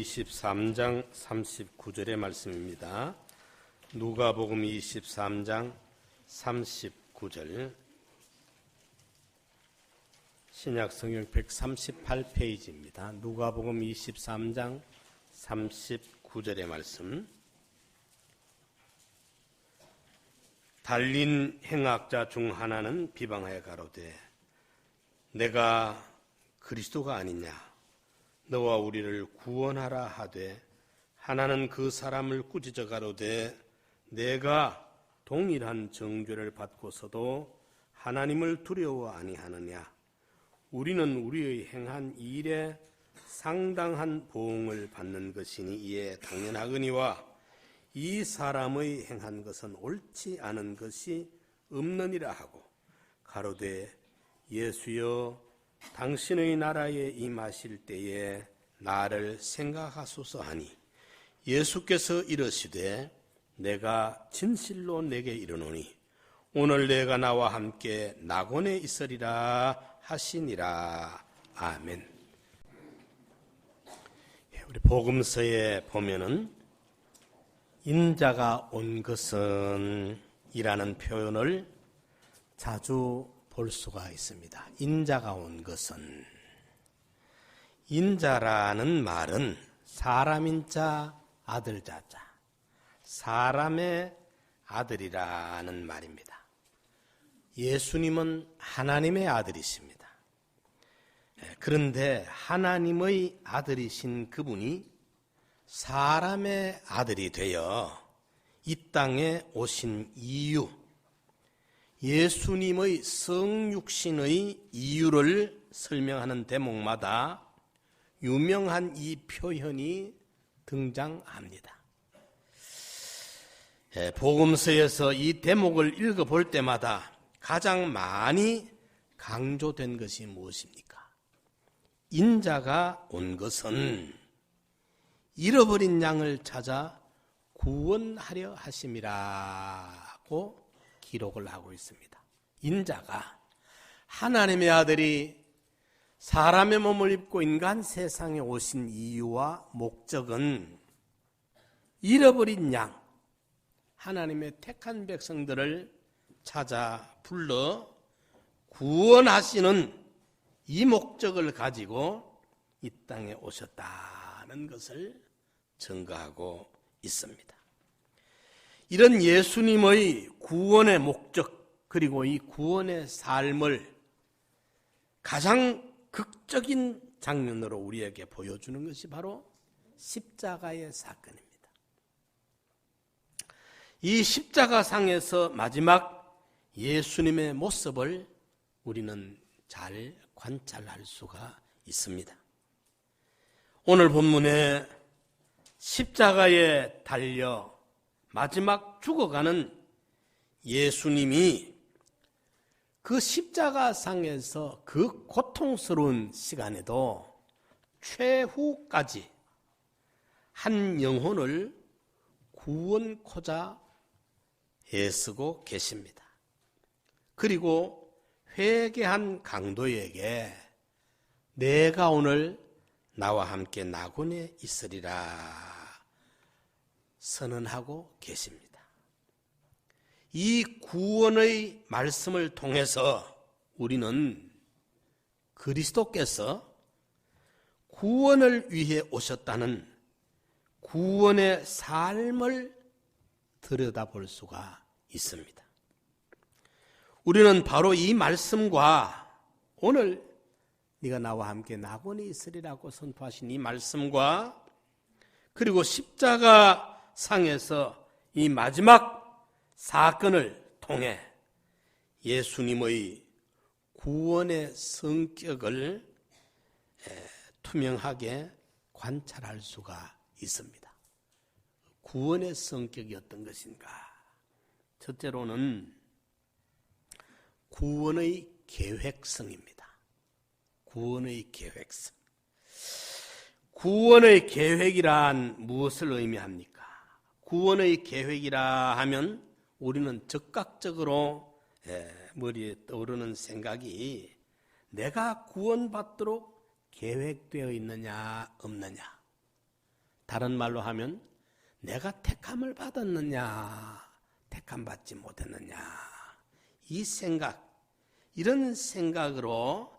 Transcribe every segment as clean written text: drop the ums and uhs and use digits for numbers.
23장 39절의 말씀입니다. 누가복음 23장 39절, 신약성경 138페이지입니다. 누가복음 23장 39절의 말씀. 달린 행악자 중 하나는 비방하여 가로되 내가 그리스도가 아니냐, 너와 우리를 구원하라 하되, 하나는 그 사람을 꾸짖어 가로되 내가 동일한 정죄를 받고서도 하나님을 두려워 아니하느냐. 우리는 우리의 행한 일에 상당한 보응을 받는 것이니 이에 당연하거니와 이 사람의 행한 것은 옳지 않은 것이 없느니라 하고 가로되 예수여 당신의 나라에 임하실 때에 나를 생각하소서 하니, 예수께서 이르시되 내가 진실로 내게 이르노니 오늘 내가 나와 함께 낙원에 있으리라 하시니라. 아멘. 우리 복음서에 보면은 인자가 온 것은 이라는 표현을 자주 볼 수가 있습니다. 인자가 온 것은, 인자라는 말은 사람인자 아들자자, 사람의 아들이라는 말입니다. 예수님은 하나님의 아들이십니다. 그런데 하나님의 아들이신 그분이 사람의 아들이 되어 이 땅에 오신 이유, 예수님의 성육신의 이유를 설명하는 대목마다 유명한 이 표현이 등장합니다. 복음서에서 이 대목을 읽어볼 때마다 가장 많이 강조된 것이 무엇입니까? 인자가 온 것은 잃어버린 양을 찾아 구원하려 하심이라고 기록을 하고 있습니다. 인자가, 하나님의 아들이 사람의 몸을 입고 인간 세상에 오신 이유와 목적은 잃어버린 양, 하나님의 택한 백성들을 찾아 불러 구원하시는 이 목적을 가지고 이 땅에 오셨다는 것을 증거하고 있습니다. 이런 예수님의 구원의 목적, 그리고 이 구원의 삶을 가장 극적인 장면으로 우리에게 보여주는 것이 바로 십자가의 사건입니다. 이 십자가상에서 마지막 예수님의 모습을 우리는 잘 관찰할 수가 있습니다. 오늘 본문에 십자가에 달려 마지막 죽어가는 예수님이 그 십자가상에서 그 고통스러운 시간에도 최후까지 한 영혼을 구원코자 애쓰고 계십니다. 그리고 회개한 강도에게 내가 오늘 나와 함께 낙원에 있으리라 선언하고 계십니다. 이 구원의 말씀을 통해서 우리는 그리스도께서 구원을 위해 오셨다는 구원의 삶을 들여다볼 수가 있습니다. 우리는 바로 이 말씀과, 오늘 네가 나와 함께 낙원에 있으리라고 선포하신 이 말씀과, 그리고 십자가 상에서 이 마지막 사건을 통해 예수님의 구원의 성격을 투명하게 관찰할 수가 있습니다. 구원의 성격이 어떤 것인가? 첫째로는 구원의 계획성입니다. 구원의 계획성. 구원의 계획이란 무엇을 의미합니까? 구원의 계획이라 하면 우리는 즉각적으로 머리에 떠오르는 생각이 내가 구원받도록 계획되어 있느냐 없느냐, 다른 말로 하면 내가 택함을 받았느냐, 택함 받지 못했느냐, 이 생각, 이런 생각으로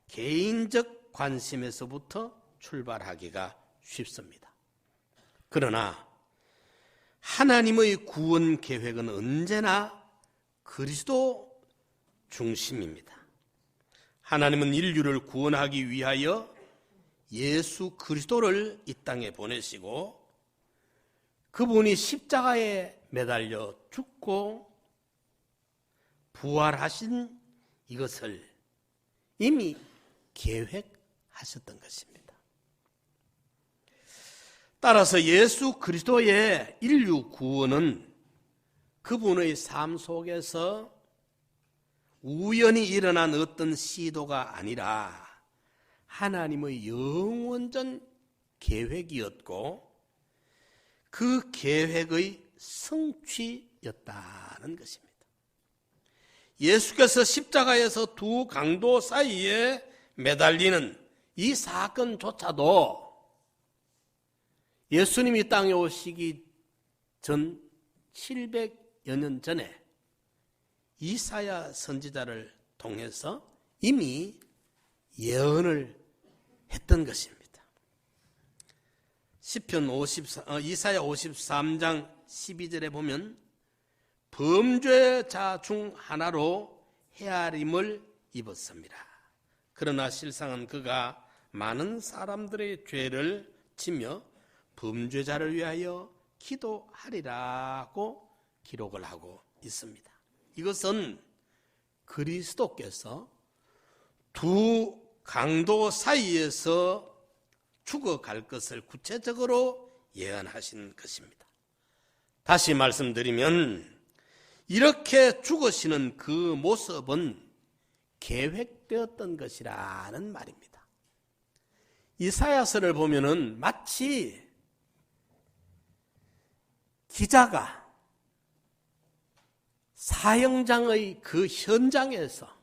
개인적 관심에서부터 출발하기가 쉽습니다. 그러나 하나님의 구원 계획은 언제나 그리스도 중심입니다. 하나님은 인류를 구원하기 위하여 예수 그리스도를 이 땅에 보내시고 그분이 십자가에 매달려 죽고 부활하신 이것을 이미 계획하셨던 것입니다. 따라서 예수 그리스도의 인류 구원은 그분의 삶 속에서 우연히 일어난 어떤 시도가 아니라 하나님의 영원전 계획이었고 그 계획의 성취였다는 것입니다. 예수께서 십자가에서 두 강도 사이에 매달리는 이 사건조차도 예수님이 땅에 오시기 전 700여 년 전에 이사야 선지자를 통해서 이미 예언을 했던 것입니다. 이사야 53장 12절에 보면 범죄자 중 하나로 헤아림을 입었습니다. 그러나 실상은 그가 많은 사람들의 죄를 지며 범죄자를 위하여 기도하리라고 기록을 하고 있습니다. 이것은 그리스도께서 두 강도 사이에서 죽어갈 것을 구체적으로 예언하신 것입니다. 다시 말씀드리면 이렇게 죽으시는 그 모습은 계획되었던 것이라는 말입니다. 이사야서를 보면은 마치 기자가 사형장의 그 현장에서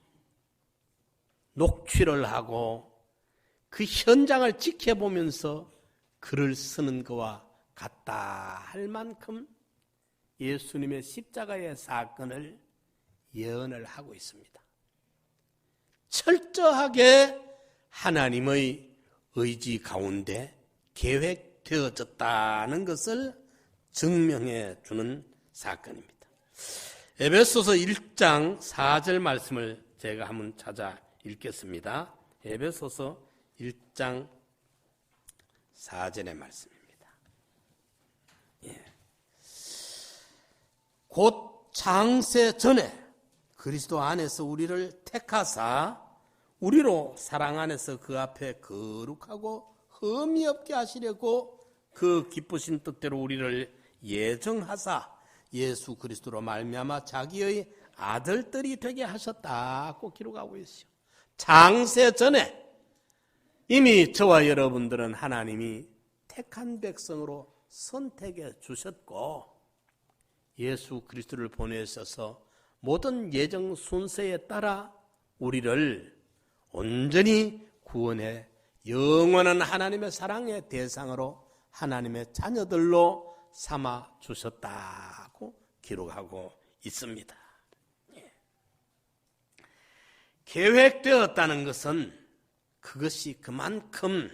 녹취를 하고 그 현장을 지켜보면서 글을 쓰는 것과 같다 할 만큼 예수님의 십자가의 사건을 예언을 하고 있습니다. 철저하게 하나님의 의지 가운데 계획되어졌다는 것을 증명해 주는 사건입니다. 에베소서 1장 4절 말씀을 제가 한번 찾아 읽겠습니다. 에베소서 1장 4절의 말씀입니다. 곧 창세 전에 그리스도 안에서 우리를 택하사 우리로 사랑 안에서 그 앞에 거룩하고 흠이 없게 하시려고 그 기쁘신 뜻대로 우리를 예정하사 예수 그리스도로 말미암아 자기의 아들들이 되게 하셨다고 기록하고 있어요. 창세 전에 이미 저와 여러분들은 하나님이 택한 백성으로 선택해 주셨고 예수 그리스도를 보내셔서 모든 예정 순서에 따라 우리를 온전히 구원해 영원한 하나님의 사랑의 대상으로 하나님의 자녀들로 삼아 주셨다고 기록하고 있습니다. 계획되었다는 것은 그것이 그만큼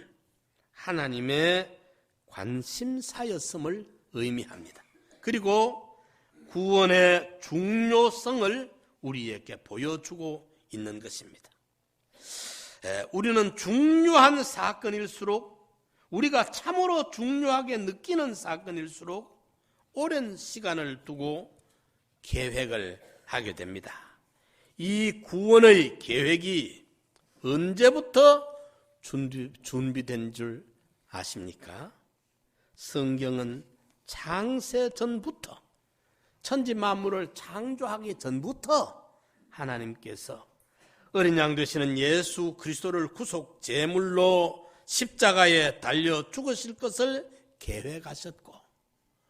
하나님의 관심사였음을 의미합니다. 그리고 구원의 중요성을 우리에게 보여주고 있는 것입니다. 우리는 중요한 사건일수록 우리가 참으로 중요하게 느끼는 사건일수록 오랜 시간을 두고 계획을 하게 됩니다. 이 구원의 계획이 언제부터 준비된 줄 아십니까? 성경은 창세 전부터 천지 만물을 창조하기 전부터 하나님께서 어린 양 되시는 예수 그리스도를 구속 제물로 십자가에 달려 죽으실 것을 계획하셨고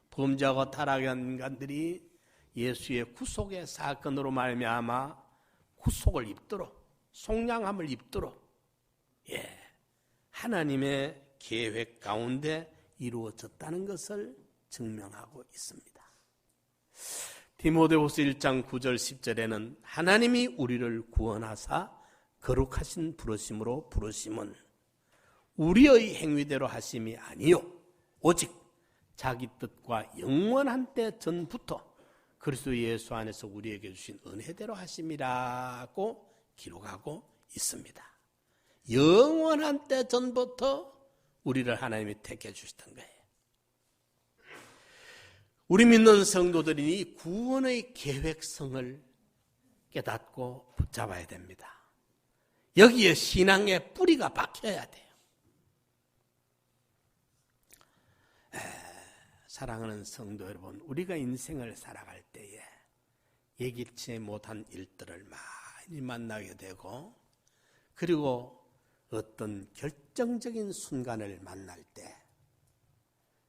범죄하고 타락한 인간들이 예수의 구속의 사건으로 말미암아 구속을 입도록 속량함을 입도록 하나님의 계획 가운데 이루어졌다는 것을 증명하고 있습니다. 디모데후서 1장 9절 10절에는 하나님이 우리를 구원하사 거룩하신 부르심으로 부르심은 우리의 행위대로 하심이 아니요 오직 자기 뜻과 영원한 때 전부터 그리스도 예수 안에서 우리에게 주신 은혜대로 하심이라고 기록하고 있습니다. 영원한 때 전부터 우리를 하나님이 택해 주셨던 거예요. 우리 믿는 성도들이 이 구원의 계획성을 깨닫고 붙잡아야 됩니다. 여기에 신앙의 뿌리가 박혀야 돼요. 사랑하는 성도 여러분, 우리가 인생을 살아갈 때에 예기치 못한 일들을 많이 만나게 되고, 그리고 어떤 결정적인 순간을 만날 때,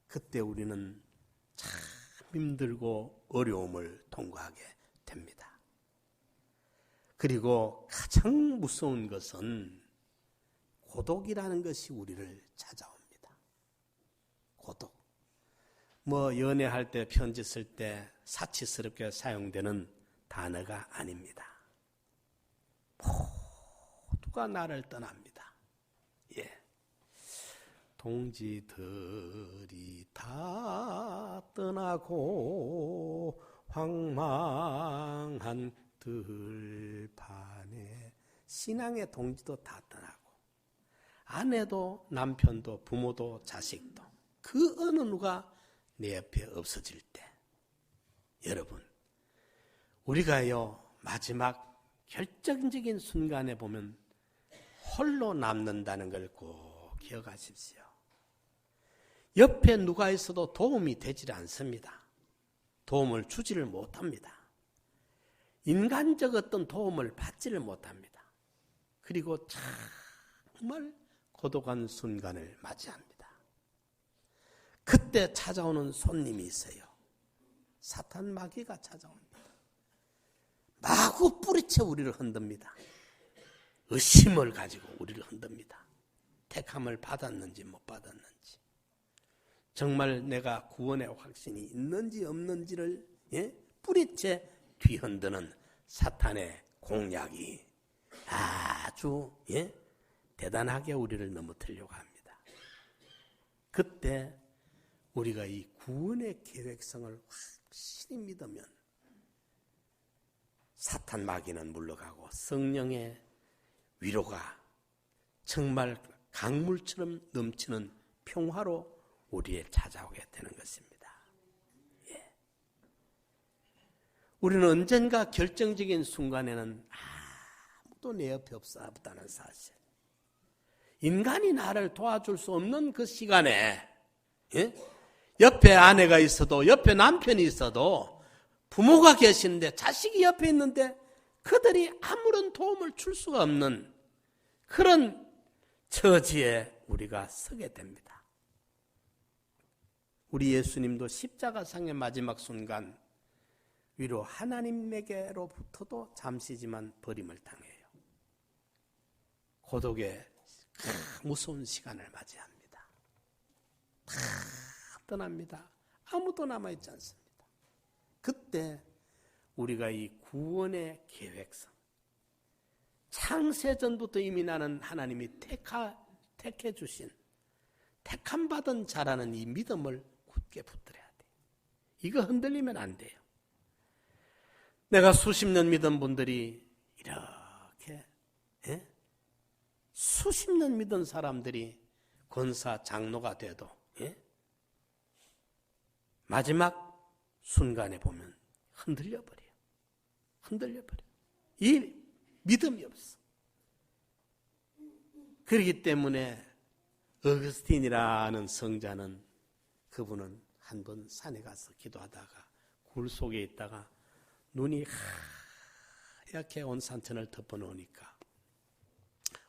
그때 우리는 참 힘들고 어려움을 통과하게 됩니다. 그리고 가장 무서운 것은 고독이라는 것이 우리를 찾아옵니다. 고독. 연애할 때 편지 쓸 때 사치스럽게 사용되는 단어가 아닙니다. 모두가 나를 떠납니다. 동지들이 다 떠나고 황망한 들판에 신앙의 동지도 다 떠나고 아내도 남편도 부모도 자식도 그 어느 누가 내 옆에 없어질 때 여러분 우리가요 마지막 결정적인 순간에 보면 홀로 남는다는 걸 꼭 기억하십시오. 옆에 누가 있어도 도움이 되질 않습니다. 도움을 주지를 못합니다. 인간적 어떤 도움을 받지를 못합니다. 그리고 정말 고독한 순간을 맞이합니다. 그때 찾아오는 손님이 있어요. 사탄 마귀가 찾아옵니다. 마구 뿌리쳐 우리를 흔듭니다. 의심을 가지고 우리를 흔듭니다. 택함을 받았는지 못 받았는지, 정말 내가 구원의 확신이 있는지 없는지를 뿌리채 뒤흔드는 사탄의 공략이 아주 대단하게 우리를 넘어뜨리려고 합니다. 그때 우리가 이 구원의 계획성을 확실히 믿으면 사탄 마귀는 물러가고 성령의 위로가 정말 강물처럼 넘치는 평화로 우리에 찾아오게 되는 것입니다. 우리는 언젠가 결정적인 순간에는 아무도 내 옆에 없다는 사실, 인간이 나를 도와줄 수 없는 그 시간에 옆에 아내가 있어도 옆에 남편이 있어도 부모가 계시는데 자식이 옆에 있는데 그들이 아무런 도움을 줄 수가 없는 그런 처지에 우리가 서게 됩니다. 우리 예수님도 십자가상의 마지막 순간 위로 하나님에게로부터도 잠시지만 버림을 당해요. 고독의 무서운 시간을 맞이합니다. 다 떠납니다. 아무도 남아있지 않습니다. 그때 우리가 이 구원의 계획성, 창세전부터 이미 나는 하나님이 택해 주신 택함받은 자라는 이 믿음을 굳게 붙들어야 돼요. 이거 흔들리면 안 돼요. 내가 수십 년 믿은 분들이 이렇게 수십 년 믿은 사람들이 권사 장로가 돼도 마지막 순간에 보면 흔들려 버려요. 이 믿음이 없어. 그렇기 때문에 어거스틴이라는 성자는, 그분은 한 번 산에 가서 기도하다가 굴 속에 있다가 눈이 하얗게 온 산천을 덮어놓으니까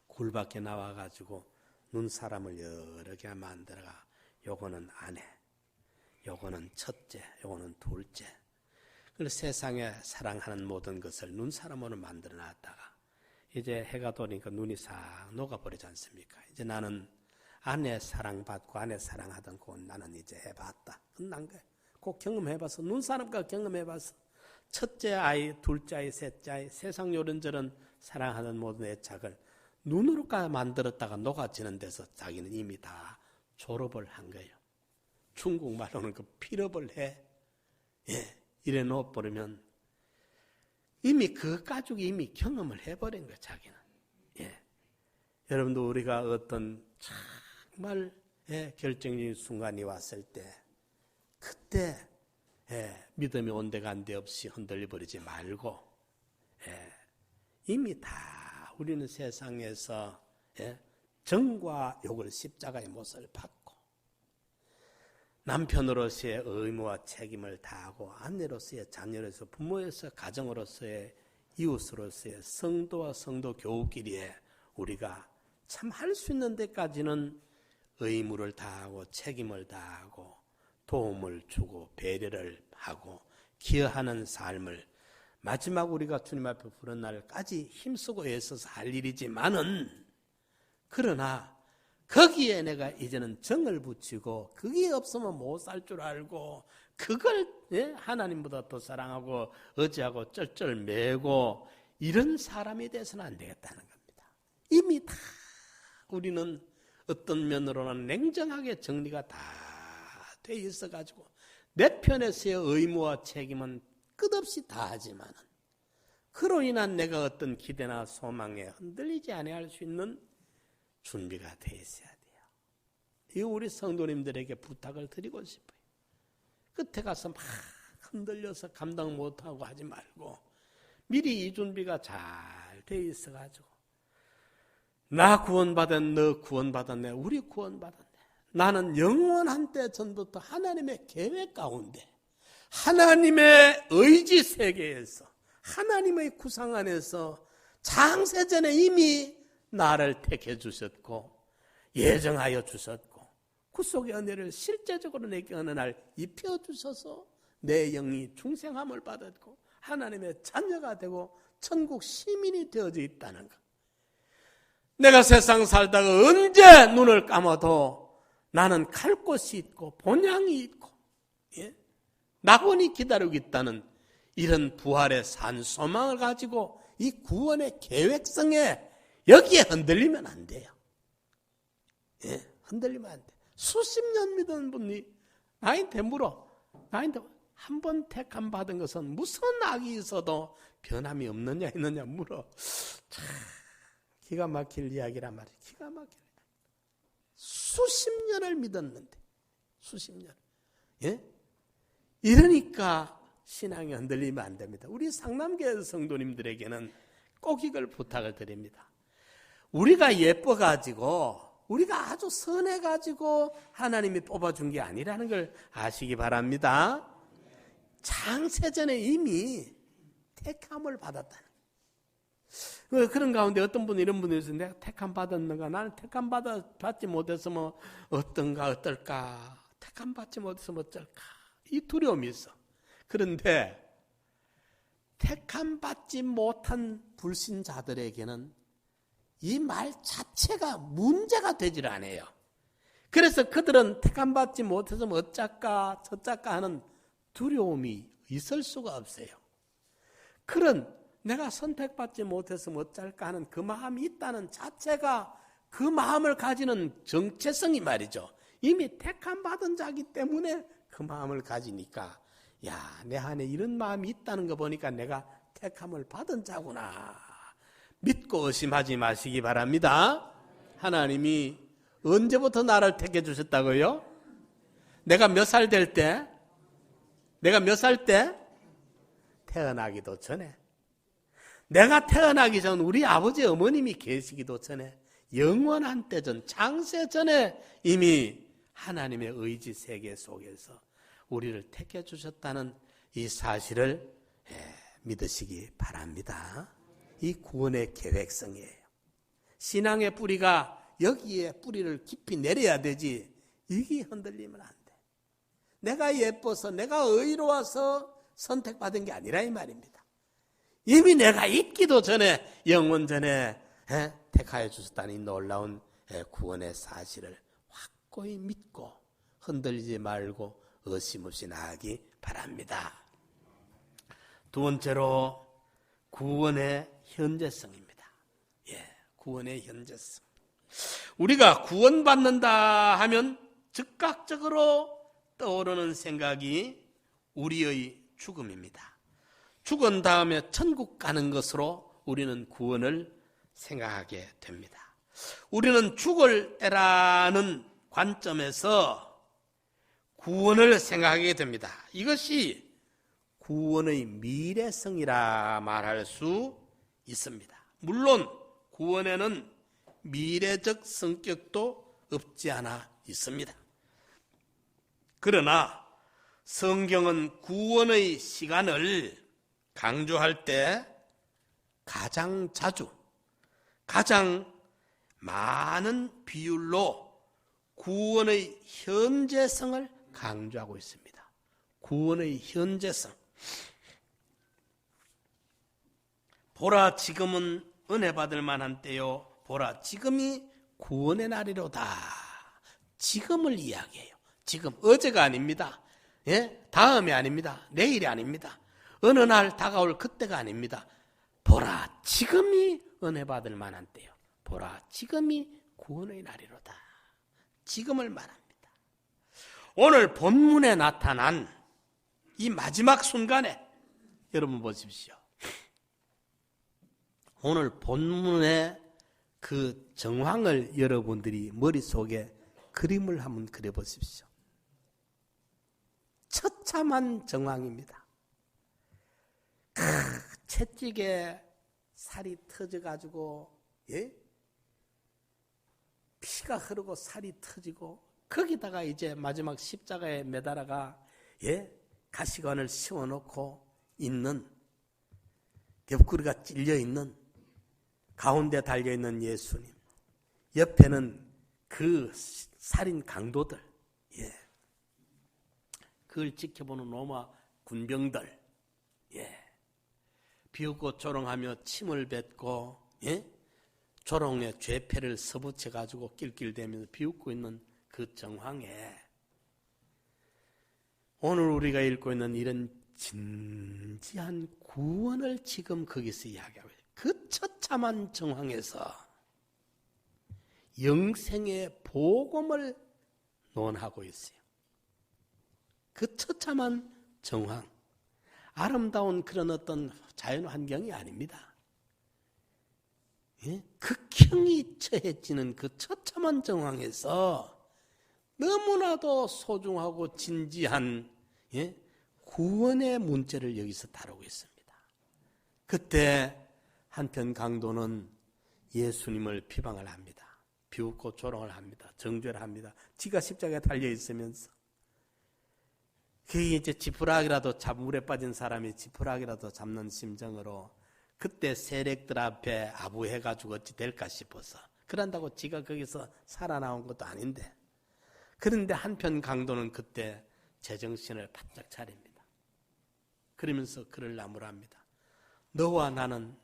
굴 밖에 나와가지고 눈사람을 여러 개 만들어가, 요거는 아내, 요거는 첫째, 요거는 둘째, 그래서 세상에 사랑하는 모든 것을 눈사람으로 만들어 놨다가 이제 해가 도니까 눈이 싹 녹아버리지 않습니까? 이제 나는 아내 사랑받고 아내 사랑하던 그 나는 이제 해봤다. 끝난 거야. 꼭 경험해봐서 눈사람과 경험해봐서 첫째 아이, 둘째 아이, 셋째 아이 세상 요런저런 사랑하는 모든 애착을 눈으로까지 만들었다가 녹아지는 데서 자기는 이미 다 졸업을 한 거예요. 중국말로는 그 필업을 해. 이래 놓아버리면 이미 그 가족이 이미 경험을 해버린 거예요, 자기는. 여러분도 우리가 어떤 정말 결정적인 순간이 왔을 때 그때 믿음이 온데간데 없이 흔들려버리지 말고 이미 다 우리는 세상에서 정과 욕을 십자가의 못을 받고 남편으로서의 의무와 책임을 다하고 아내로서의 자녀로서 부모로서 가정으로서의 이웃으로서의 성도와 성도 교우끼리에 우리가 참 할 수 있는 데까지는 의무를 다하고 책임을 다하고 도움을 주고 배려를 하고 기여하는 삶을 마지막 우리가 주님 앞에 부른 날까지 힘쓰고 애써서 할 일이지만은 그러나 거기에 내가 이제는 정을 붙이고 그게 없으면 못 살 줄 알고 그걸 하나님보다 더 사랑하고 의지하고 쩔쩔매고 이런 사람이 돼서는 안 되겠다는 겁니다. 이미 다 우리는 어떤 면으로는 냉정하게 정리가 다 돼 있어가지고 내 편에서의 의무와 책임은 끝없이 다하지만 그로 인한 내가 어떤 기대나 소망에 흔들리지 아니할 수 있는 준비가 돼 있어야 돼요. 이 우리 성도님들에게 부탁을 드리고 싶어요. 끝에 가서 막 흔들려서 감당 못하고 하지 말고 미리 이 준비가 잘 돼 있어가지고 나 구원받은 너 구원받았네 우리 구원받았네 나는 영원한 때 전부터 하나님의 계획 가운데 하나님의 의지 세계에서 하나님의 구상 안에서 장세전에 이미 나를 택해 주셨고 예정하여 주셨고 구속의 은혜를 실제적으로 내게 어느 날 입혀 주셔서 내 영이 중생함을 받았고 하나님의 자녀가 되고 천국 시민이 되어져 있다는 것. 내가 세상 살다가 언제 눈을 감아도 나는 갈 곳이 있고 본향이 있고 낙원이 기다리고 있다는 이런 부활의 산 소망을 가지고 이 구원의 계획성에 여기에 흔들리면 안 돼요. 흔들리면 안 돼. 수십 년 믿은 분이 나한테 물어. 나한테 한 번 택함 받은 것은 무슨 악이 있어도 변함이 없느냐 있느냐 물어. 참 기가 막힐 이야기란 말이에요. 기가 막힐. 수십 년을 믿었는데 수십 년. 이러니까 신앙이 흔들리면 안 됩니다. 우리 상남교회 성도님들에게는 꼭 이걸 부탁을 드립니다. 우리가 예뻐가지고 우리가 아주 선해가지고 하나님이 뽑아준 게 아니라는 걸 아시기 바랍니다. 창세전에 이미 택함을 받았다는 거예요. 그런 가운데 어떤 분이 이런 분이 있어요. 내가 택함 받았는가? 나는 택함 받지 못해서 뭐 어떤가 어떨까? 택함 받지 못해서 뭐 어쩔까? 이 두려움이 있어. 그런데 택함 받지 못한 불신자들에게는 이 말 자체가 문제가 되질 않아요. 그래서 그들은 택함 받지 못해서 뭐 어쩔까 저쩔까 하는 두려움이 있을 수가 없어요. 그런 내가 선택받지 못해서 뭐 어쩔까 하는 그 마음이 있다는 자체가 그 마음을 가지는 정체성이 말이죠. 이미 택함 받은 자기 때문에 그 마음을 가지니까 야, 내 안에 이런 마음이 있다는 거 보니까 내가 택함을 받은 자구나. 믿고 의심하지 마시기 바랍니다. 하나님이 언제부터 나를 택해 주셨다고요? 내가 몇 살 될 때? 내가 몇 살 때? 태어나기도 전에. 내가 태어나기 전 우리 아버지 어머님이 계시기도 전에 영원한 때 전 창세 전에 이미 하나님의 의지 세계 속에서 우리를 택해 주셨다는 이 사실을 믿으시기 바랍니다. 이 구원의 계획성이에요. 신앙의 뿌리가 여기에 뿌리를 깊이 내려야 되지 이게 흔들리면 안 돼. 내가 예뻐서 내가 의로워서 선택받은 게 아니라 이 말입니다. 이미 내가 있기도 전에 영원 전에 택하여 주셨다는 이 놀라운 구원의 사실을 확고히 믿고 흔들리지 말고 의심 없이 나아가기 바랍니다. 두 번째로 구원의 현재성입니다. 구원의 현재성. 우리가 구원받는다 하면 즉각적으로 떠오르는 생각이 우리의 죽음입니다. 죽은 다음에 천국 가는 것으로 우리는 구원을 생각하게 됩니다. 우리는 죽을 때라는 관점에서 구원을 생각하게 됩니다. 이것이 구원의 미래성이라 말할 수 있습니다. 물론 구원에는 미래적 성격도 없지 않아 있습니다. 그러나 성경은 구원의 시간을 강조할 때 가장 자주, 가장 많은 비율로 구원의 현재성을 강조하고 있습니다. 구원의 현재성. 보라, 지금은 은혜 받을 만한 때요. 보라, 지금이 구원의 날이로다. 지금을 이야기해요. 지금, 어제가 아닙니다. 다음이 아닙니다. 내일이 아닙니다. 어느 날 다가올 그때가 아닙니다. 보라, 지금이 은혜 받을 만한 때요. 보라, 지금이 구원의 날이로다. 지금을 말합니다. 오늘 본문에 나타난 이 마지막 순간에 여러분 보십시오. 오늘 본문의 그 정황을 여러분들이 머릿속에 그림을 한번 그려보십시오. 처참한 정황입니다. 채찍에 살이 터져가지고 피가 흐르고 살이 터지고 거기다가 이제 마지막 십자가에 매달아가 가시관을 씌워놓고 있는, 옆구리가 찔려있는, 가운데 달려있는 예수님, 옆에는 그 살인 강도들, 그걸 지켜보는 로마 군병들, 비웃고 조롱하며 침을 뱉고 조롱의 죄패를 서붙여가지고 낄낄대면서 비웃고 있는 그 정황에 오늘 우리가 읽고 있는 이런 진지한 구원을 지금 거기서 이야기하고 있어요. 그 처참한 정황에서 영생의 복음을 논하고 있어요. 그 처참한 정황, 아름다운 그런 어떤 자연 환경이 아닙니다. 극형이 처해지는 그 처참한 정황에서 너무나도 소중하고 진지한 구원의 문제를 여기서 다루고 있습니다. 그때 한편 강도는 예수님을 비방을 합니다. 비웃고 조롱을 합니다. 정죄를 합니다. 지가 십자가에 달려 있으면서 그게 이제 지푸라기라도 물에 빠진 사람이 지푸라기라도 잡는 심정으로 그때 세력들 앞에 아부해가지고 어찌 될까 싶어서 그런다고 지가 거기서 살아나온 것도 아닌데, 그런데 한편 강도는 그때 제정신을 바짝 차립니다. 그러면서 그를 나무랍니다. 너와 나는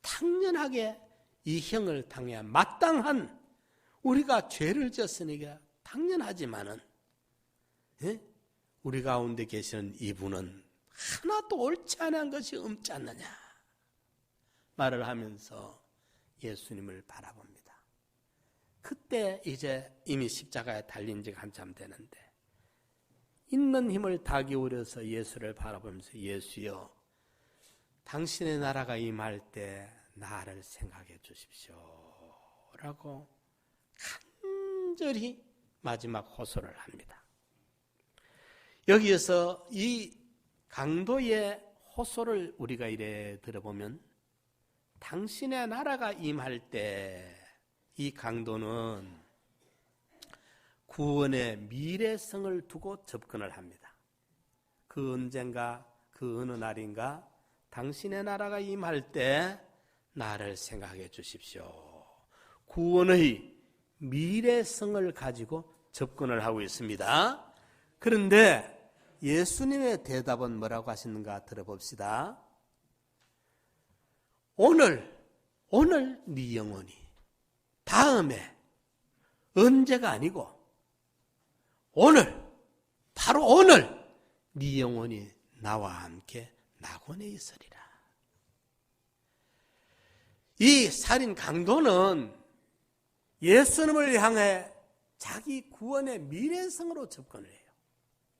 당연하게 이 형을 당해야 마땅한, 우리가 죄를 졌으니까 당연하지만은 우리 가운데 계시는 이분은 하나도 옳지 않은 것이 없지 않느냐 말을 하면서 예수님을 바라봅니다. 그때 이제 이미 십자가에 달린 지가 한참 되는데 있는 힘을 다 기울여서 예수를 바라보면서 예수여, 당신의 나라가 임할 때 나를 생각해 주십시오 라고 간절히 마지막 호소를 합니다. 여기에서 이 강도의 호소를 우리가 이래 들어보면 당신의 나라가 임할 때 이 강도는 구원의 미래성을 두고 접근을 합니다. 그 언젠가, 그 어느 날인가 당신의 나라가 임할 때 나를 생각해 주십시오. 구원의 미래성을 가지고 접근을 하고 있습니다. 그런데 예수님의 대답은 뭐라고 하시는가 들어봅시다. 오늘 네 영혼이, 다음에, 언제가 아니고 오늘, 바로 오늘 네 영혼이 나와 함께 낙원에 있으리라. 이 살인 강도는 예수님을 향해 자기 구원의 미래성으로 접근을 해요.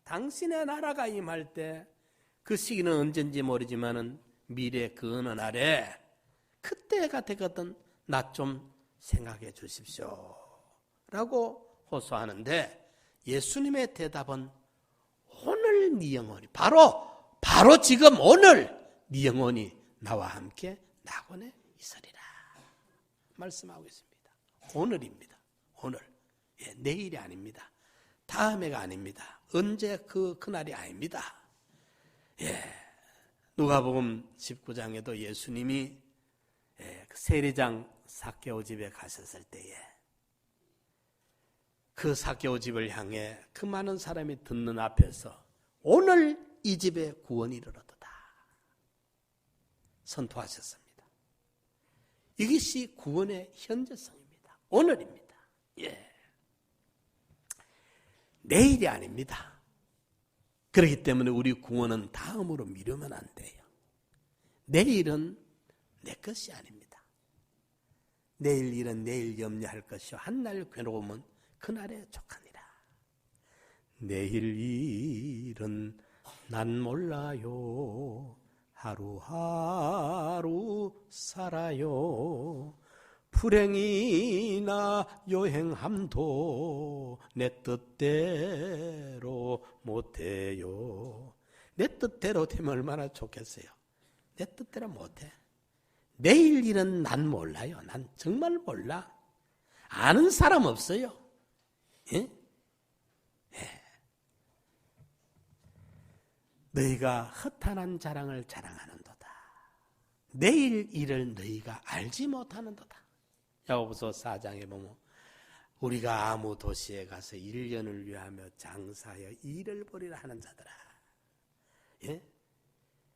당신의 나라가 임할 때, 그 시기는 언젠지 모르지만은 미래 그 어느 날에 그때가 되거든 나 좀 생각해 주십시오 라고 호소하는데, 예수님의 대답은 오늘 네 영혼이, 바로 지금 오늘 네 영혼이 나와 함께 낙원에 있으리라 말씀하고 있습니다. 오늘입니다. 오늘. 내일이 아닙니다. 다음해가 아닙니다. 언제 그날이 아닙니다. 누가복음 19장에도 예수님이 세리장 삭개오 집에 가셨을 때에 그 삭개오 집을 향해 그 많은 사람이 듣는 앞에서 오늘 이 집에 구원이 이르렀도다 선포하셨습니다. 이것이 구원의 현재성입니다. 오늘입니다. 내일이 아닙니다. 그렇기 때문에 우리 구원은 다음으로 미루면 안 돼요. 내일은 내 것이 아닙니다. 내일 일은 내일 염려할 것이요 한날 괴로움은 그날에 족하니라. 내일 일은 난 몰라요. 하루하루 살아요. 불행이나 여행함도 내 뜻대로 못해요. 내 뜻대로 되면 얼마나 좋겠어요. 내 뜻대로 못해. 내일 일은 난 몰라요. 난 정말 몰라. 아는 사람 없어요. 너희가 허탄한 자랑을 자랑하는도다. 내일 일을 너희가 알지 못하는도다. 야고보서 4장에 보면 우리가 아무 도시에 가서 1년을 위하며 장사하여 일을 벌이라 하는 자들아.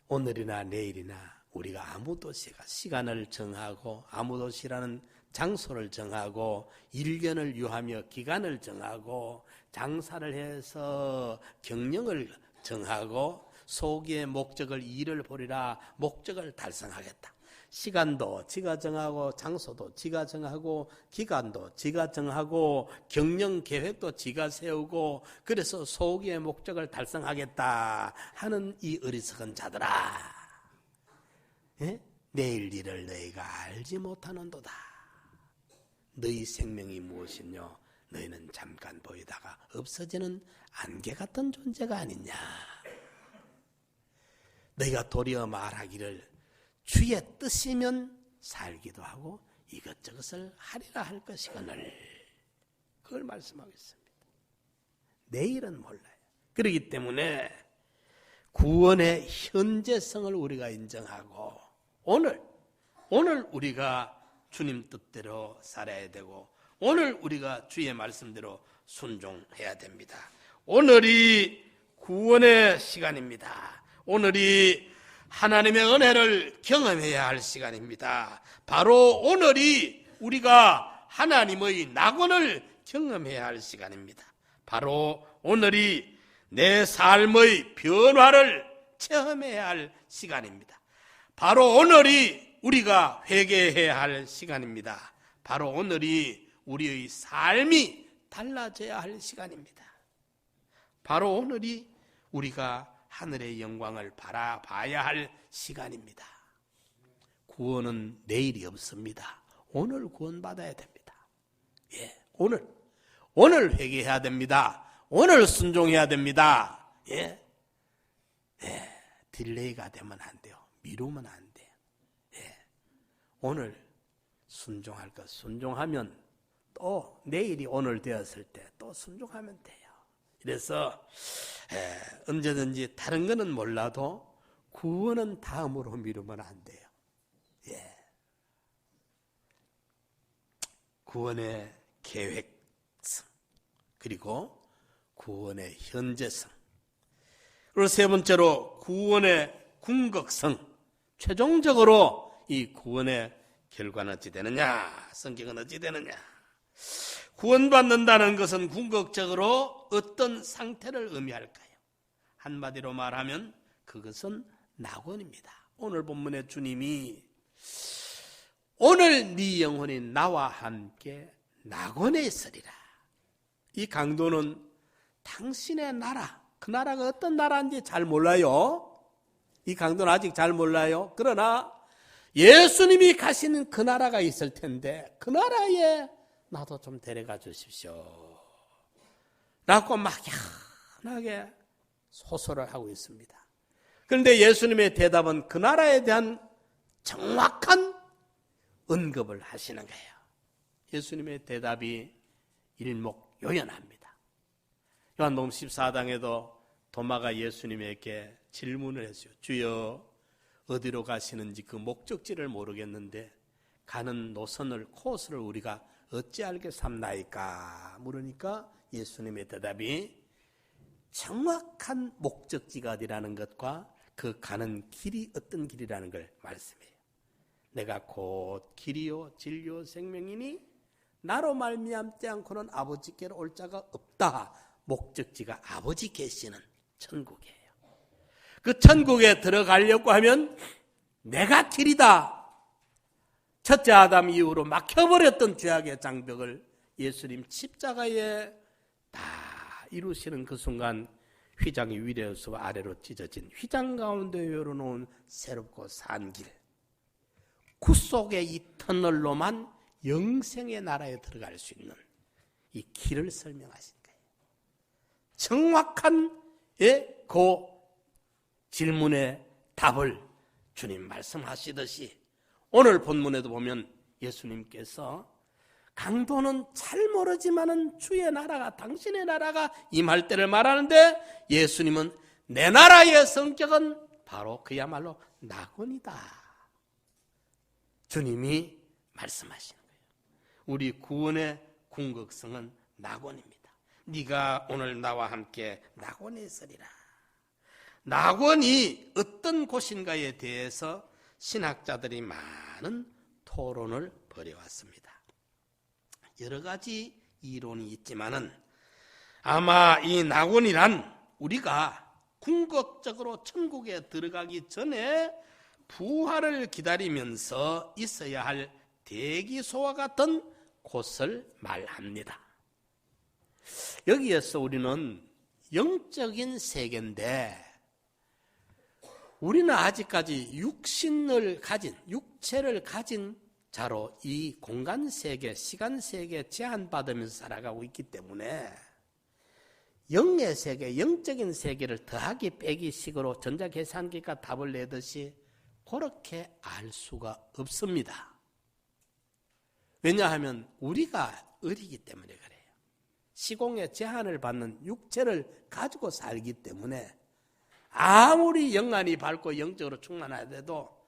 오늘이나 내일이나 우리가 아무 도시에 가 시간을 정하고 아무 도시라는 장소를 정하고 1년을 유하며 기간을 정하고 장사를 해서 경영을 정하고 소기의 목적을 일을 벌이라 목적을 달성하겠다. 시간도 지가 정하고 장소도 지가 정하고 기간도 지가 정하고 경영 계획도 지가 세우고 그래서 소기의 목적을 달성하겠다 하는 이 어리석은 자들아. 내일 일을 너희가 알지 못하는도다. 너희 생명이 무엇이뇨? 너희는 잠깐 보이다가 없어지는 안개 같은 존재가 아니냐. 너희가 도리어 말하기를 주의 뜻이면 살기도 하고 이것저것을 하리라 할 것이거늘. 그걸 말씀하겠습니다. 내일은 몰라요. 그렇기 때문에 구원의 현재성을 우리가 인정하고 오늘 우리가 주님 뜻대로 살아야 되고 오늘 우리가 주의 말씀대로 순종해야 됩니다. 오늘이 구원의 시간입니다. 오늘이 하나님의 은혜를 경험해야 할 시간입니다. 바로 오늘이 우리가 하나님의 낙원을 경험해야 할 시간입니다. 바로 오늘이 내 삶의 변화를 체험해야 할 시간입니다. 바로 오늘이 우리가 회개해야 할 시간입니다. 바로 오늘이 우리의 삶이 달라져야 할 시간입니다. 바로 오늘이 우리가 하늘의 영광을 바라봐야 할 시간입니다. 구원은 내일이 없습니다. 오늘 구원받아야 됩니다. 오늘 회개해야 됩니다. 오늘 순종해야 됩니다. 딜레이가 되면 안 돼요. 미루면 안 돼요. 오늘 순종할 것 순종하면 또 내일이 오늘 되었을 때 또 순종하면 돼요. 그래서 언제든지 다른 거는 몰라도 구원은 다음으로 미루면 안 돼요. 구원의 계획성 그리고 구원의 현재성 그리고 세 번째로 구원의 궁극성. 최종적으로 이 구원의 결과는 어찌 되느냐? 성경은 어찌 되느냐? 구원받는다는 것은 궁극적으로 어떤 상태를 의미할까요? 한마디로 말하면 그것은 낙원입니다. 오늘 본문의 주님이 오늘 네 영혼이 나와 함께 낙원에 있으리라. 이 강도는 당신의 나라, 그 나라가 어떤 나라인지 잘 몰라요. 이 강도는 아직 잘 몰라요. 그러나 예수님이 가시는 그 나라가 있을 텐데 그 나라에 나도 좀 데려가 주십시오 라고 막연하게 소설을 하고 있습니다. 그런데 예수님의 대답은 그 나라에 대한 정확한 언급을 하시는 거예요. 예수님의 대답이 일목요연합니다. 요한복음 14장에도 도마가 예수님에게 질문을 했어요. 주여, 어디로 가시는지 그 목적지를 모르겠는데 가는 노선을, 코스를 우리가 어찌 알겠삼나이까 물으니까 예수님의 대답이 정확한 목적지가 어디라는 것과 그 가는 길이 어떤 길이라는 걸 말씀해요. 내가 곧 길이요 진리요 생명이니 나로 말미암지 않고는 아버지께로 올 자가 없다. 목적지가 아버지 계시는 천국이에요. 그 천국에 들어가려고 하면 내가 길이다. 첫째 아담 이후로 막혀버렸던 죄악의 장벽을 예수님 십자가에 다 이루시는 그 순간 휘장이 위에서 아래로 찢어진 휘장 가운데 열어놓은 새롭고 산 길, 그 속에 이 터널로만 영생의 나라에 들어갈 수 있는 이 길을 설명하신 거예요. 정확한 그 질문의 답을 주님 말씀하시듯이 오늘 본문에도 보면 예수님께서 강도는 잘 모르지만은 주의 나라가, 당신의 나라가 임할 때를 말하는데 예수님은 내 나라의 성격은 바로 그야말로 낙원이다. 주님이 말씀하시는 거예요. 우리 구원의 궁극성은 낙원입니다. 네가 오늘 나와 함께 낙원에 있으리라. 낙원이 어떤 곳인가에 대해서 신학자들이 많은 토론을 벌여왔습니다. 여러 가지 이론이 있지만은 아마 이 낙원이란 우리가 궁극적으로 천국에 들어가기 전에 부활을 기다리면서 있어야 할 대기소와 같은 곳을 말합니다. 여기에서 우리는 영적인 세계인데 우리는 아직까지 육체를 가진 자로 이 공간 세계, 시간 세계에 제한받으면서 살아가고 있기 때문에 영의 세계, 영적인 세계를 더하기 빼기 식으로 전자계산기가 답을 내듯이 그렇게 알 수가 없습니다. 왜냐하면 우리가 어리기 때문에 그래요. 시공의 제한을 받는 육체를 가지고 살기 때문에 아무리 영안이 밝고 영적으로 충만하더라도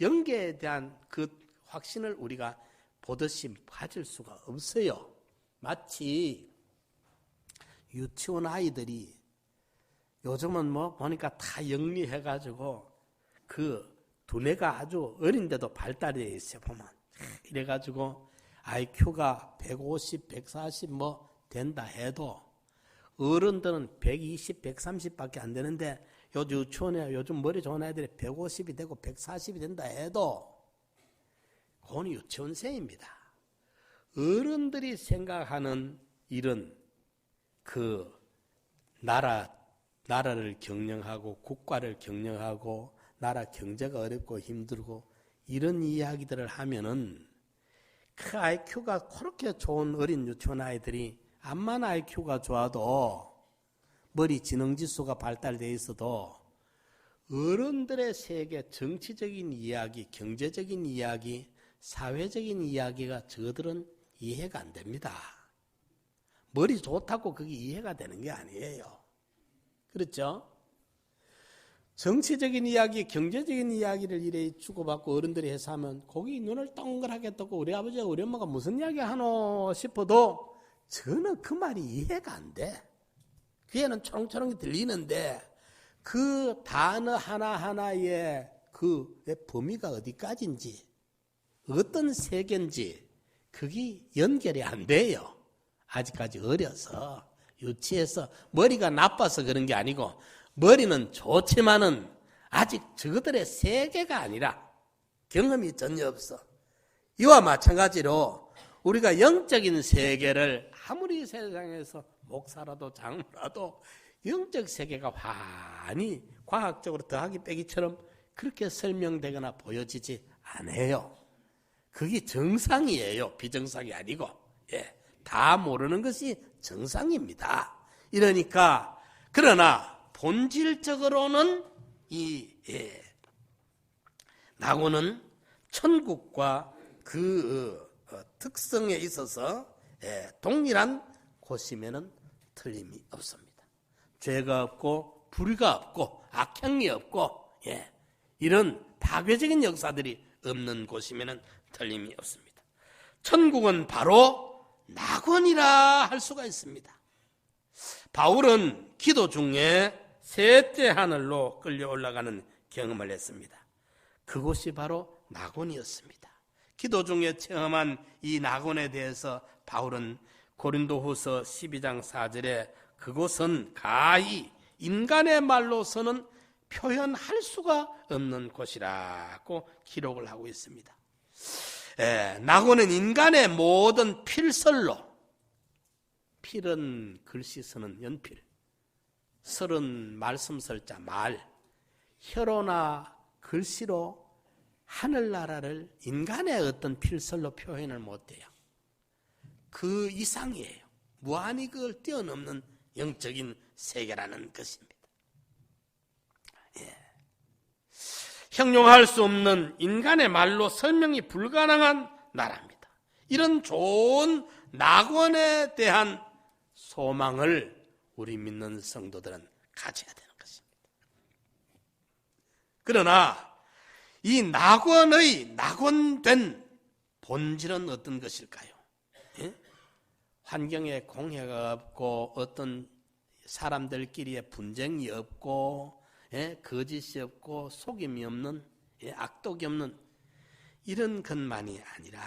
영계에 대한 그 확신을 우리가 보듯이 가질 수가 없어요. 마치 유치원 아이들이 요즘은 보니까 다 영리해가지고 그 두뇌가 아주 어린데도 발달해 있어요. 보면 이래가지고 IQ가 150, 140 된다 해도 어른들은 120, 130밖에 안 되는데 요즘 유치원에 요즘 머리 좋은 아이들이 150이 되고 140이 된다 해도 그건 유치원생입니다. 어른들이 생각하는 이런 그 나라를 경영하고 국가를 경영하고 나라 경제가 어렵고 힘들고 이런 이야기들을 하면은 그 IQ가 그렇게 좋은 어린 유치원 아이들이 암만 IQ가 좋아도 머리 지능지수가 발달되어 있어도 어른들의 세계, 정치적인 이야기, 경제적인 이야기, 사회적인 이야기가 저들은 이해가 안 됩니다. 머리 좋다고 그게 이해가 되는 게 아니에요. 그렇죠? 정치적인 이야기, 경제적인 이야기를 이래 주고받고 어른들이 해서 하면 거기 눈을 동그랗게 뜨고 우리 아버지와 우리 엄마가 무슨 이야기 하노 싶어도 저는 그 말이 이해가 안 돼. 귀에는 초롱초롱이 들리는데 그 단어 하나하나의 그 범위가 어디까지인지 어떤 세계인지 그게 연결이 안 돼요. 아직까지 어려서 유치해서 머리가 나빠서 그런 게 아니고 머리는 좋지만은 아직 저들의 세계가 아니라 경험이 전혀 없어. 이와 마찬가지로 우리가 영적인 세계를 아무리 세상에서 목사라도 장로라도 영적 세계가 환히 과학적으로 더하기 빼기처럼 그렇게 설명되거나 보여지지 않아요. 그게 정상이에요. 비정상이 아니고. 다 모르는 것이 정상입니다. 이러니까 그러나 본질적으로는 이 낙원은 천국과 그 특성에 있어서 동일한 곳이면은 틀림이 없습니다. 죄가 없고 불의가 없고 악행이 없고 이런 파괴적인 역사들이 없는 곳이면은 틀림이 없습니다. 천국은 바로 낙원이라 할 수가 있습니다. 바울은 기도 중에 셋째 하늘로 끌려 올라가는 경험을 했습니다. 그곳이 바로 낙원이었습니다. 기도 중에 체험한 이 낙원에 대해서 바울은 고린도후서 12장 4절에 그곳은 가히 인간의 말로서는 표현할 수가 없는 곳이라고 기록을 하고 있습니다. 낙원은 인간의 모든 필설로, 필은 글씨 쓰는 연필, 설은 말씀설자 말, 혀로나 글씨로 하늘나라를 인간의 어떤 필설로 표현을 못해요. 그 이상이에요. 무한히 그걸 뛰어넘는 영적인 세계라는 것입니다. 형용할 수 없는 인간의 말로 설명이 불가능한 나라입니다. 이런 좋은 낙원에 대한 소망을 우리 믿는 성도들은 가져야 되는 것입니다. 그러나 이 낙원된 본질은 어떤 것일까요? 환경에 공해가 없고 어떤 사람들끼리의 분쟁이 없고 거짓이 없고 속임이 없는 악독이 없는 이런 것만이 아니라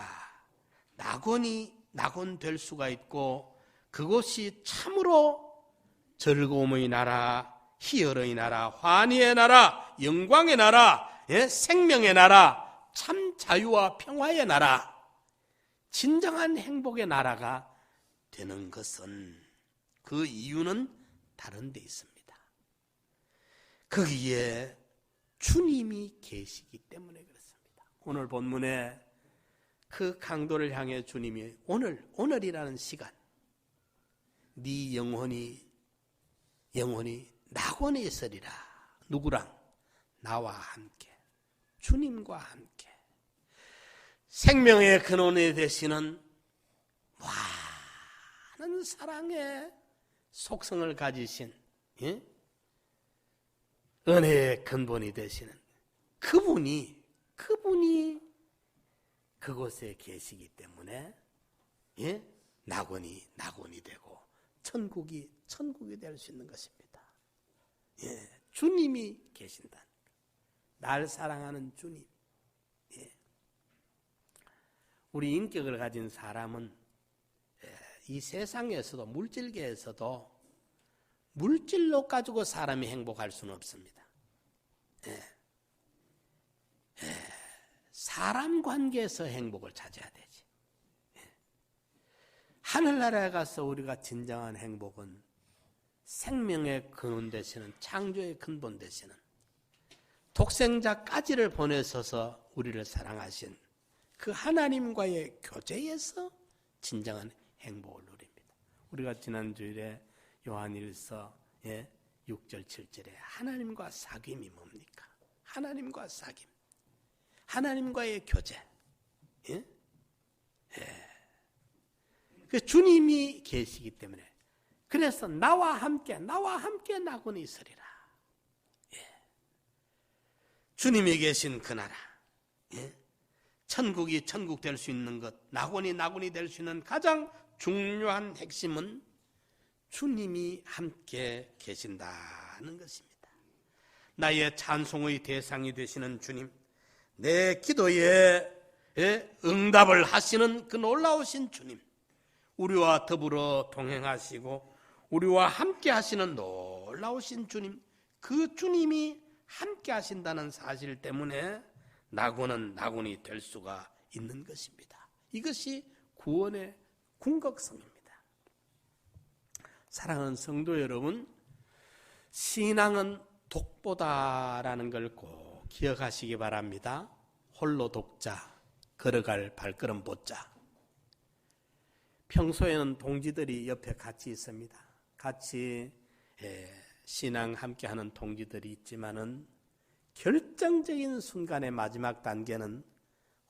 낙원 될 수가 있고 그곳이 참으로 즐거움의 나라, 희열의 나라, 환희의 나라, 영광의 나라, 생명의 나라, 참 자유와 평화의 나라, 진정한 행복의 나라가 되는 것은 그 이유는 다른 데 있습니다. 거기에 주님이 계시기 때문에 그렇습니다. 오늘 본문에 그 강도를 향해 주님이 오늘이라는 시간 네 영혼이 낙원에 있으리라. 누구랑? 나와 함께, 주님과 함께 생명의 근원이 되시는 많은 사랑의 속성을 가지신 은혜의 근본이 되시는 그분이 그곳에 계시기 때문에 낙원이 되고 천국이 될 수 있는 것입니다. 주님이 계신다. 날 사랑하는 주님. 우리 인격을 가진 사람은 이 세상에서도 물질계에서도 물질로 가지고 사람이 행복할 수는 없습니다. 사람 관계에서 행복을 찾아야 되지. 하늘나라에 가서 우리가 진정한 행복은 생명의 근원 되시는 창조의 근본 되시는 독생자까지를 보내셔서 우리를 사랑하신 그 하나님과의 교제에서 진정한 행복을 누립니다. 우리가 지난주일에 요한일서 6절 7절에 하나님과 사귐이 뭡니까? 하나님과 사귐, 하나님과의 교제. 그 주님이 계시기 때문에 그래서 나와 함께 낙원에 있으리라. 주님이 계신 그 나라, 천국이 천국 될 수 있는 것, 낙원이 될 수 있는 가장 중요한 핵심은 주님이 함께 계신다는 것입니다. 나의 찬송의 대상이 되시는 주님, 내 기도에 응답을 하시는 그 놀라우신 주님, 우리와 더불어 동행하시고 우리와 함께 하시는 놀라우신 주님, 그 주님이 함께 하신다는 사실 때문에 나군은 나군이 될 수가 있는 것입니다. 이것이 구원의 궁극성입니다. 사랑하는 성도 여러분, 신앙은 독보다라는 걸 꼭 기억하시기 바랍니다. 홀로 독자, 걸어갈 발걸음 보자. 평소에는 동지들이 옆에 같이 있습니다. 같이 신앙 함께하는 동지들이 있지만은 결정적인 순간의 마지막 단계는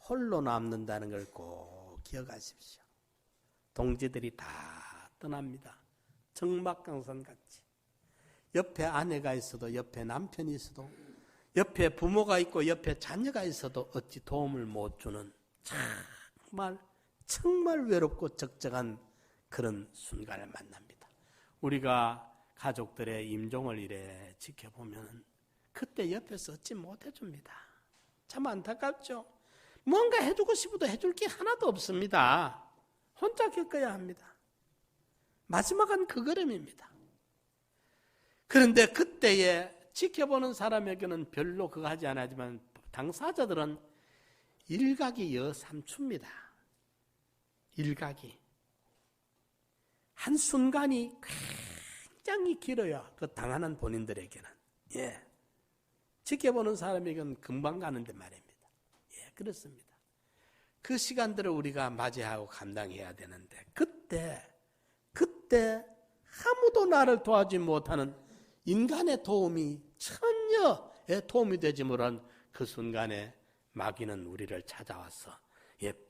홀로 남는다는 걸 꼭 기억하십시오. 동지들이 다 떠납니다. 적막강산같이. 옆에 아내가 있어도, 옆에 남편이 있어도, 옆에 부모가 있고 옆에 자녀가 있어도 어찌 도움을 못 주는 정말 외롭고 적적한 그런 순간을 만납니다. 우리가 가족들의 임종을 이래 지켜보면 그때 옆에서 어찌 못 해줍니다. 참 안타깝죠. 뭔가 해주고 싶어도 해줄 게 하나도 없습니다. 혼자 겪어야 합니다. 마지막은 그 걸음입니다. 그런데 그때에 지켜보는 사람에게는 별로 그거 하지 않았지만 당사자들은 일각이 여삼춥니다. 일각이. 한순간이 굉장히 길어요. 그 당하는 본인들에게는. 예. 지켜보는 사람에게는 금방 가는데 말입니다. 예, 그렇습니다. 그 시간들을 우리가 맞이하고 감당해야 되는데 그때 아무도 나를 도와주지 못하는 인간의 도움이 전혀 도움이 되지 못한 그 순간에 마귀는 우리를 찾아와서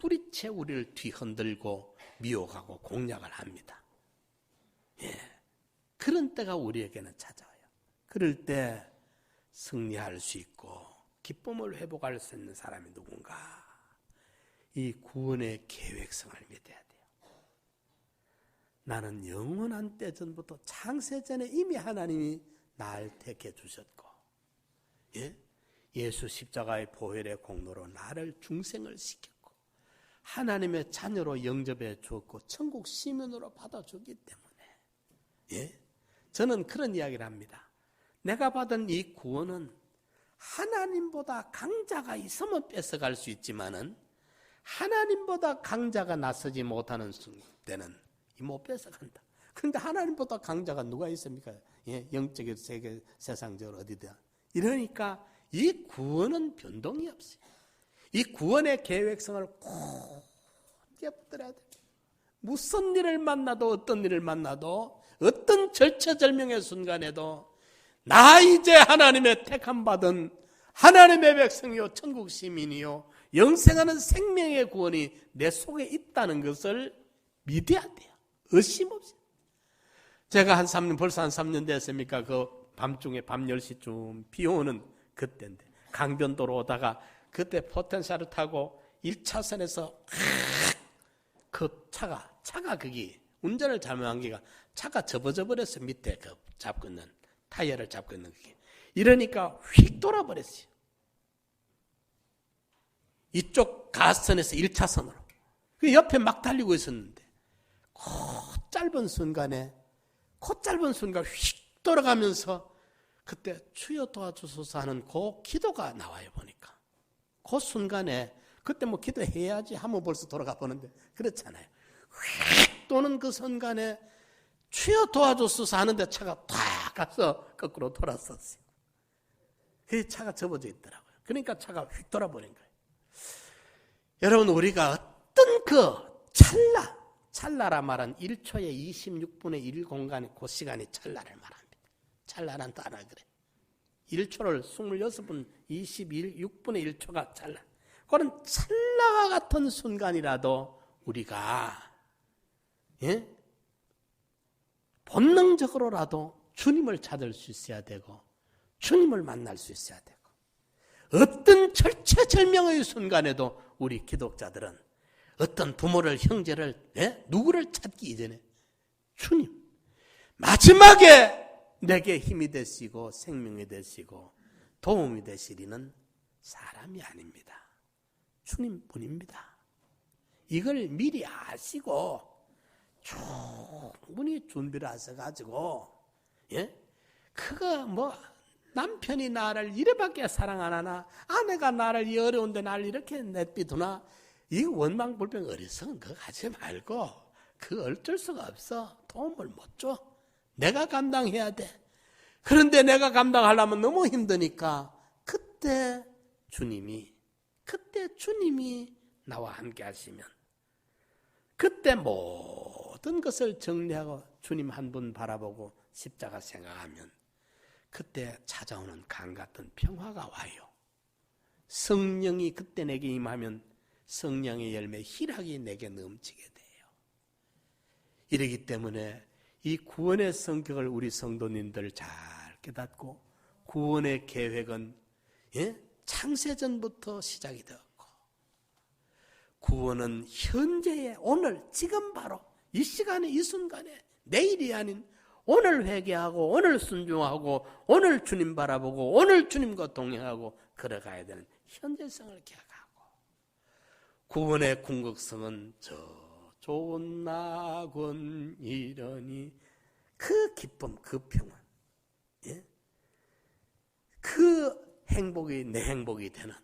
뿌리채 우리를 뒤흔들고 미혹하고 공략을 합니다. 그런 때가 우리에게는 찾아와요. 그럴 때 승리할 수 있고 기쁨을 회복할 수 있는 사람이 누군가? 이 구원의 계획성을 믿어야 돼요. 나는 영원한 때 전부터 창세전에 이미 하나님이 날 택해 주셨고 예수 십자가의 보혈의 공로로 나를 중생을 시켰고 하나님의 자녀로 영접해 주었고 천국 시민으로 받아주기 때문에 저는 그런 이야기를 합니다. 내가 받은 이 구원은 하나님보다 강자가 있으면 뺏어갈 수 있지만은 하나님보다 강자가 나서지 못하는 때는 못 뺏어간다. 그런데 하나님보다 강자가 누가 있습니까? 영적인 세계, 세상적으로 어디든. 이러니까 이 구원은 변동이 없어요. 이 구원의 계획성을 꼭 붙들어야 돼요. 무슨 일을 만나도 어떤 일을 만나도 어떤 절체절명의 순간에도 나 이제 하나님의 택함받은 하나님의 백성이요 천국 시민이요 영생하는 생명의 구원이 내 속에 있다는 것을 믿어야 돼요. 의심 없이. 제가 벌써 한 3년 됐습니까? 그 밤중에 밤 10시쯤 비 오는 그때인데 강변도로 오다가 그때 포텐샤를 타고 1차선에서 그 차가 거기 운전을 잘못한 게가 차가 접어져 버렸어요. 밑에 그 잡고 있는 타이어를 잡고 있는 그게. 이러니까 휙 돌아버렸어요. 이쪽 가선에서 1차선으로. 그 옆에 막 달리고 있었는데 그 짧은 순간 휙 돌아가면서 그때 주여 도와주소서 하는 그 기도가 나와요. 보니까 그 순간에 그때 뭐 기도해야지 하면 벌써 돌아가 보는데 그렇잖아요. 휙 도는 그 순간에 주여 도와주소서 하는데 차가 탁 가서 거꾸로 돌았었어요. 그 차가 접어져 있더라고요. 그러니까 차가 휙 돌아버린 거예요. 여러분 우리가 어떤 그 찰나라 말은 1초에 26분의 1 공간의 그 시간이 찰나를 말합니다. 찰나란 단어 그래. 1초를 26분 26분의 1초가 찰나. 그런 찰나와 같은 순간이라도 우리가 본능적으로라도 주님을 찾을 수 있어야 되고 주님을 만날 수 있어야 되고 어떤 절체절명의 순간에도 우리 기독자들은 어떤 부모를 형제를 누구를 찾기 이전에 주님 마지막에 내게 힘이 되시고 생명이 되시고 도움이 되시리는 사람이 아닙니다. 주님뿐입니다. 이걸 미리 아시고 충분히 준비를 하셔가지고, 예? 그거 뭐, 남편이 나를 이래밖에 사랑 안 하나, 아내가 나를 이 어려운데 나를 이렇게 내비두나, 이 원망불평 어리석은 그거 하지 말고, 그 어쩔 수가 없어. 도움을 못 줘. 내가 감당해야 돼. 그런데 내가 감당하려면 너무 힘드니까, 그때 주님이 나와 함께 하시면, 그때 모든 것을 정리하고 주님 한 분 바라보고 십자가 생각하면 그때 찾아오는 강 같은 평화가 와요. 성령이 그때 내게 임하면 성령의 열매 희락이 내게 넘치게 돼요. 이러기 때문에 이 구원의 성격을 우리 성도님들 잘 깨닫고, 구원의 계획은 창세전부터 시작이 되었고, 구원은 현재의 오늘 지금 바로 이 시간에 이 순간에, 내일이 아닌 오늘 회개하고 오늘 순종하고 오늘 주님 바라보고 오늘 주님과 동행하고 걸어가야 되는 현재성을 기억하고, 구원의 궁극성은 저 좋은 낙원 이러니 그 기쁨, 그 평안, 그 행복이 내 행복이 되는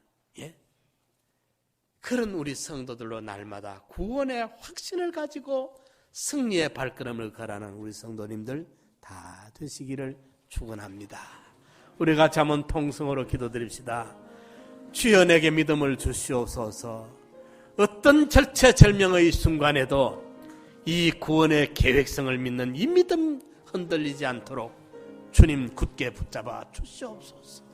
그런 우리 성도들로 날마다 구원의 확신을 가지고 승리의 발걸음을 걸어가는 우리 성도님들 다 되시기를 축원합니다. 우리 같이 한번 통성으로 기도드립시다. 주여 내게 믿음을 주시옵소서. 어떤 절체절명의 순간에도 이 구원의 계획성을 믿는 이 믿음 흔들리지 않도록 주님 굳게 붙잡아 주시옵소서.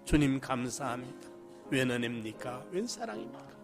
주님 감사합니다. 웬 은혜입니까? 웬 사랑입니까?